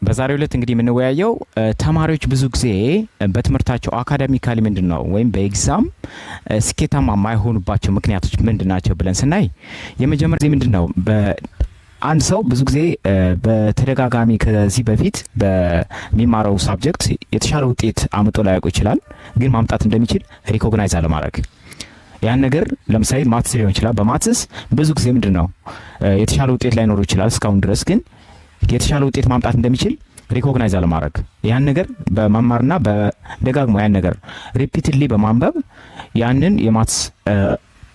በዛሬው ዕለት እንግዲህ የምንወያየው ተማሪዎች ብዙ ጊዜ በትምህርታቸው አካዳሚካሊ ምንድነው ወይም በኤግዛም ስኬታማ የማይሆኑባቸው ምክንያቶች ምንድናቸው ብለን ስናይ የመጀመሪያው ምንድነው አንድ ሰው ብዙ ጊዜ በተደጋጋሚ ከዚህ በፊት በሚማረው ሳብጀክት የተሻለ ውጤት አምጦ ላያውቅ ይችላል፣ ግን ማምጣት እንደሚችል ሪኮግናይዝ አለማድረግ። ያን ነገር ለምሳሌ ማትስ ሊሆን ይችላል። በማትስ ብዙ ጊዜ ምንድነው የተሻለ ውጤት ላይኖር ይችላል እስካሁን ድረስ፣ ግን የተሻለ ውጤት ማምጣት እንደሚችል ሪኮግናይዝ አለማድረግ። ያን ነገር በመማርና በደጋግሞ ያን ነገር ሪፒትድሊ በማንበብ ያንን የማትስ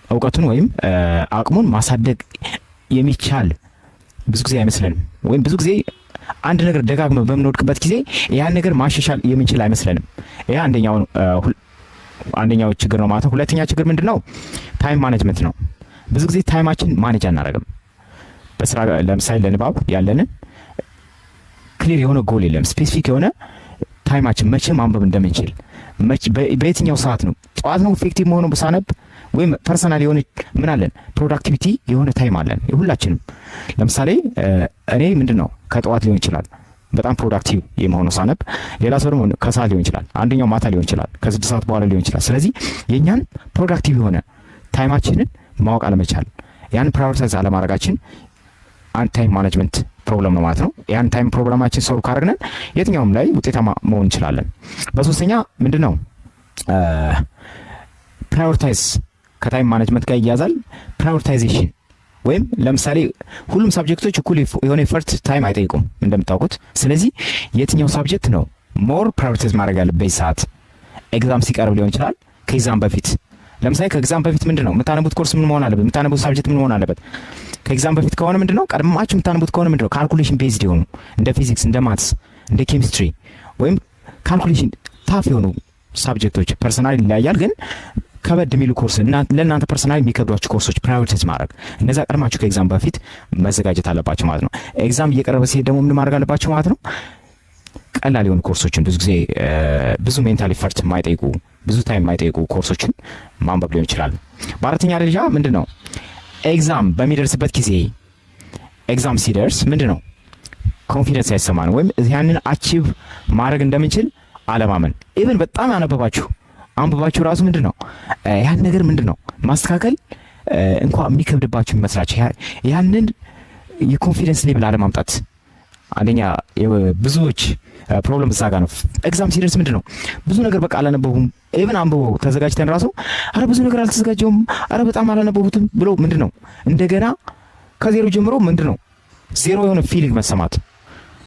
እውቀቱን ወይም አቅሙን ማሳደግ የሚቻል ብዙ ጊዜ አይመስለንም። ወይም ብዙ ጊዜ አንድ ነገር ደጋግመን በምንወድቅበት ጊዜ ያን ነገር ማሻሻል የሚችል አይመስለንም። ይሄ አንደኛው ችግር ነው ማለት ነው። ሁለተኛ ችግር ምንድነው? ታይም ማኔጅመንት ነው። ብዙ ጊዜ ታይማችን ማኔጅ አናደርግም። በስራ ለምሳሌ ለንባብ ያለንን ክሊር የሆነ ጎል የለም። ስፔሲፊክ የሆነ ታይማችን መቼ ማንበብ እንደምንችል በየትኛው ሰዓት ነው፣ ጠዋት ነው ኢፌክቲቭ መሆኑ ሳነብ ወይም ፐርሰናል የሆነ ምን አለን ፕሮዳክቲቪቲ የሆነ ታይም አለን ሁላችንም። ለምሳሌ እኔ ምንድነው ከጠዋት ሊሆን ይችላል በጣም ፕሮዳክቲቭ የመሆኑ ሳነብ፣ ሌላ ሰው ደግሞ ከሰዓት ሊሆን ይችላል፣ አንደኛው ማታ ሊሆን ይችላል፣ ከ6 ሰዓት በኋላ ሊሆን ይችላል። ስለዚህ የኛን ፕሮዳክቲቭ የሆነ ታይማችንን ማወቅ አለመቻል፣ ያን ፕራዮሪታይዝ አለማድረጋችን አንድ ታይም ማኔጅመንት ፕሮብለም ነው ማለት ነው። ያን ታይም ፕሮብለማችን ሶልቭ ካደረግን የትኛውም ላይ ውጤታማ መሆን እንችላለን። በሶስተኛ ምንድነው ፕራዮሪታይዝ ከታይም ማኔጅመንት ጋር ይያዛል። ፕራዮሪታይዜሽን ወይም ለምሳሌ ሁሉም ሳብጀክቶች እኩል የሆነ ኤፈርት ታይም አይጠይቁም እንደምታውቁት። ስለዚህ የትኛው ሳብጀክት ነው ሞር ፕራዮሪታይዝ ማድረግ ያለበት ሰዓት? ኤግዛም ሲቀርብ ሊሆን ይችላል፣ ከኤግዛም በፊት። ለምሳሌ ከኤግዛም በፊት ምንድነው የምታነቡት ኮርስ ምን መሆን አለበት? የምታነቡት ሳብጀክት ምን መሆን አለበት? ከኤግዛም በፊት ከሆነ ምንድነው ቀድማችሁ የምታነቡት ከሆነ ምንድነው ካልኩሌሽን ቤዝድ የሆኑ እንደ ፊዚክስ፣ እንደ ማትስ፣ እንደ ኬሚስትሪ ወይም ካልኩሌሽን ታፍ የሆኑ ሳብጀክቶች ፐርሰናሊ ይለያያል፣ ግን ከበድ የሚሉ ኮርስ ለእናንተ ፐርሰናሊ የሚከብዷችሁ ኮርሶች ፕራዮሪታይዝ ማድረግ፣ እነዛ ቀድማችሁ ከኤግዛም በፊት መዘጋጀት አለባችሁ ማለት ነው። ኤግዛም እየቀረበ ሲሄድ ደግሞ ምን ማድረግ አለባችሁ ማለት ነው? ቀላል የሆኑ ኮርሶችን ብዙ ጊዜ ብዙ ሜንታል ኢፈርት የማይጠይቁ ብዙ ታይም የማይጠይቁ ኮርሶችን ማንበብ ሊሆን ይችላል። በአራተኛ ደረጃ ምንድነው ኤግዛም በሚደርስበት ጊዜ ኤግዛም ሲደርስ ምንድነው ኮንፊደንስ አይሰማን ወይም ያንን አቺቭ ማድረግ እንደምንችል አለማመን። ኢቭን በጣም አንብባችሁ ራሱ ምንድነው ያን ነገር ምንድነው ማስተካከል እንኳን የሚከብድባችሁ ይመስላችሁ ያንን የኮንፊደንስ ሌቭል አለማምጣት አንደኛ ብዙዎች ፕሮብለም እዛ ጋር ነው። ኤግዛም ሲደርስ ምንድነው ብዙ ነገር በቃ አላነበቡም። ኢቭን አንብበው ተዘጋጅተን ራሱ አረ ብዙ ነገር አልተዘጋጀውም፣ አረ በጣም አላነበቡትም ብሎ ምንድነው እንደገና ከዜሮ ጀምሮ ምንድነው ዜሮ የሆነ ፊሊንግ መሰማት